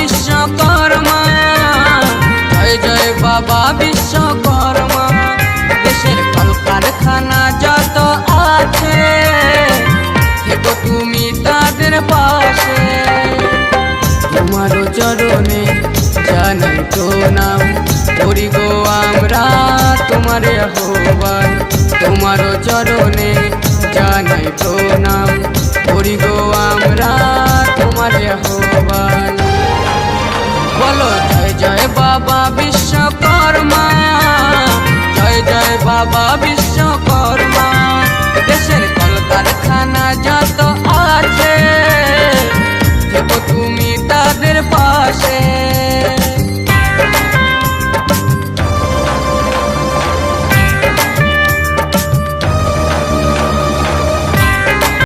বিশ্বকর্মা, জয় জয় বাবা বিশ্বকর্মা। দেশের কলকারখানা যত আছে থেকো তুমি তাদের পাশে। তোমারও চরণে জানাই প্রণাম করি গো আমরা তোমারে আহ্বান। তোমারও চরণে জানাই প্রণাম করি গো আমরা তোমারে আহ্বান। বলো জয় জয় বাবা বিশ্বকর্মা, জয় জয় বাবা বিশ্বকর্মা।